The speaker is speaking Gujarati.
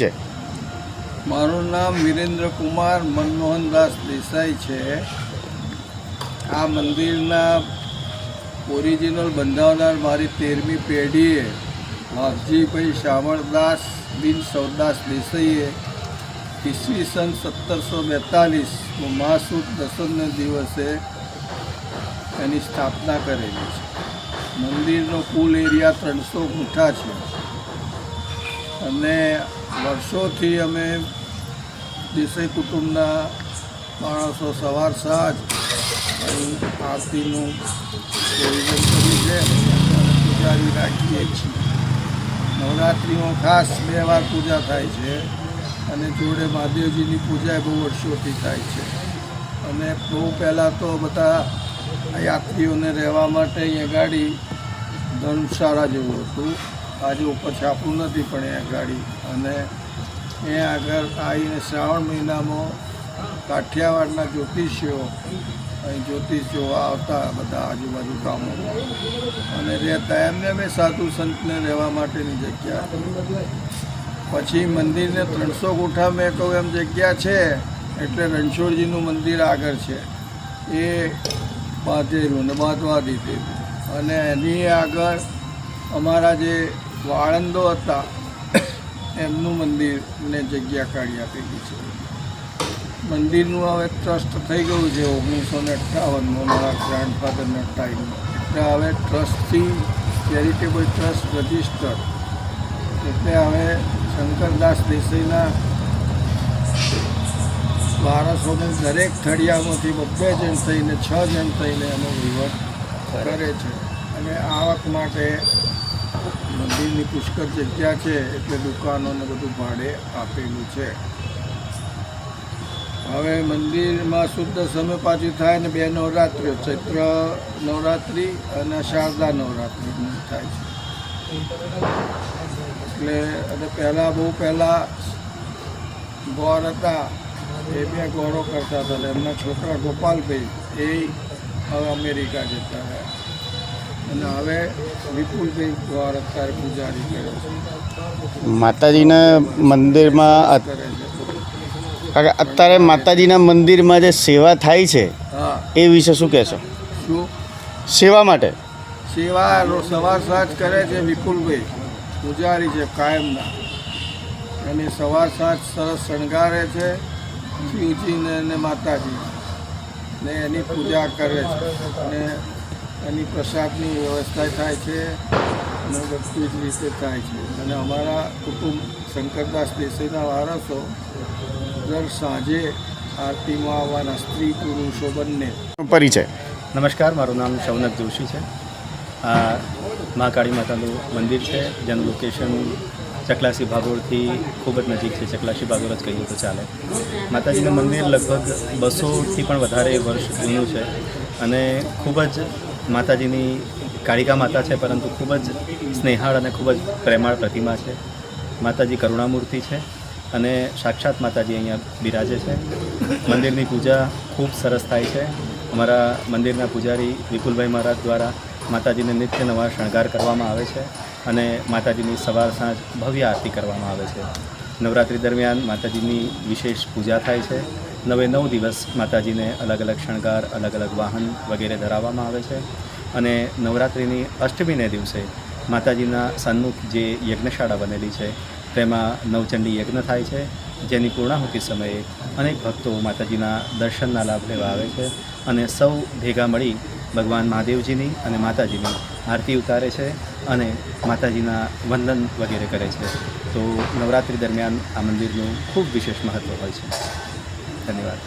છે? મારું નામ વિરેન્દ્ર કુમાર મનમોહનદાસ દેસાઈ છે. આ મંદિરના ઓરિજિનલ બંધાવનાર મારી 13મી પેઢીએ વાઘજીભાઈ શામળદાસ બિન સૌદાસ દેસાઈએ ઈસવીસન 1742 મહાસુદ દસમના દિવસે એની સ્થાપના કરેલી છે. મંદિરનો કુલ એરિયા 300 ગુંઠા છે અને વર્ષોથી અમે દેસાઈ કુટુંબના માણસો સવાર સાંજ આરતીનું આયોજન કર્યું છે. પૂજારી રાખીએ છીએ. નવરાત્રિમાં ખાસ 2 વાર પૂજા થાય છે અને જોડે મહાદેવજીની પૂજા બહુ વર્ષોથી થાય છે. અને બહુ પહેલાં તો બધા યાત્રીઓને રહેવા માટે અહીંયા ગાડી ધર્મશાળા જેવું હતું. આજે ઉપર છાપું નથી પણ અહીંયા ગાડી. અને એ આગળ આવીને શ્રાવણ મહિનામાં કાઠિયાવાડના જ્યોતિષીઓ અહીં જ્યોતિષ જોવા આવતા બધા આજુબાજુ ગામોમાં અને રહેતા. એમને અમે સાધુ સંતને રહેવા માટેની જગ્યા. પછી મંદિરને 300 ગુંઠા મેં કહું એમ જગ્યા છે એટલે રણછોડજીનું મંદિર આગળ છે એ બાંધેલું ને બાંધવા દીધેલું. અને એની આગળ અમારા જે વાળંદો હતા એમનું મંદિરને જગ્યા કાઢી આપેલી છે. મંદિરનું હવે ટ્રસ્ટ થઈ ગયું છે 1958માં મારા ગ્રાન્ડફાધરના ટાઈમમાં. એટલે હવે ટ્રસ્ટથી ચેરિટેબલ ટ્રસ્ટ રજિસ્ટર. એટલે હવે શંકરદાસ દેસાઈના વારસોને દરેક થળિયામાંથી 2 જણ થઈને 6 જણ થઈને એનો વહીવટ કરે છે. અને આવક માટે મંદિરની પુષ્કળ જગ્યા છે એટલે દુકાનોને બધું ભાડે આપેલું છે. હવે મંદિરમાં શુદ્ધ સમય પાછી થાય ને 2 નવરાત્રિઓ, ચૈત્ર નવરાત્રિ અને શારદા નવરાત્રિ થાય છે. એટલે અને બહુ પહેલાં ગોર હતા એ 2 ગોરો કરતા હતા. એમના છોકરા ગોપાલભાઈ એ હવે અમેરિકા જતા રહ્યા અને હવે વિપુલભાઈ ગોર અત્યારે પૂજારી કરે છે. માતાજીના મંદિરમાં કરે છે. અત્યારે માતાજીના મંદિરમાં જે સેવા થાય છે હા, એ વિશે શું કહેશો? શું સેવા માટે સેવા સવાર સાંજ કરે છે વિપુલભાઈ, પૂજારી છે કાયમના. અને સવાર સાંજ સરસ શણગારે છે શિવજીને અને માતાજી ને એની પૂજા કરે છે અને એની પ્રસાદની વ્યવસ્થા થાય છે અને બધી જ રીતે થાય છે. અને અમારા કુટુંબ શંકરદાસ દેસાઈના વારસો દર સાંજે આરતીમાં આવવાના સ્ત્રી પુરુષો બંને. પરિચય? નમસ્કાર, મારું નામ શૌનક જોશી છે. આ મહાકાળી માતાનું મંદિર છે જેનું લોકેશન ચકલાસી ભાગોળથી ખૂબ જ નજીક છે. ચકલાસી ભાગોળ જ કહીએ તો ચાલે. માતાજીનું મંદિર લગભગ 200થી પણ વધારે વર્ષ જૂનું છે અને ખૂબ જ માતાજીની કાળિકા માતા છે પરંતુ ખૂબ જ સ્નેહાળ અને ખૂબ જ પ્રેમાળ પ્રતિમા છે. માતાજી કરુણામૂર્તિ છે અને સાક્ષાત માતાજી અહીંયા બિરાજે છે. મંદિરની પૂજા ખૂબ સરસ થાય છે. અમારા મંદિરના પૂજારી વિપુલભાઈ મહારાજ દ્વારા માતાજીને નિત્ય નવા શણગાર કરવામાં આવે છે અને માતાજીની સવાર સાંજ ભવ્ય આરતી કરવામાં આવે છે. નવરાત્રિ દરમિયાન માતાજીની વિશેષ પૂજા થાય છે. 9 દિવસ માતાજીને અલગ અલગ શણગાર, અલગ અલગ વાહન વગેરે ધરાવવામાં આવે છે. અને નવરાત્રિની અષ્ટમીને દિવસે માતાજીના સન્મુખ જે યજ્ઞશાળા બનેલી છે તેમાં નવચંડી યજ્ઞ થાય છે, જેની પૂર્ણાહુતિ સમયે અનેક ભક્તો માતાજીના દર્શનના લાભ લેવા આવે છે અને સૌ ભેગા મળી ભગવાન મહાદેવજીની અને માતાજીની આરતી ઉતારે છે અને માતાજીના વંદન વગેરે કરે છે. તો નવરાત્રિ દરમિયાન આ મંદિરનું ખૂબ વિશેષ મહત્ત્વ હોય છે. ધન્યવાદ.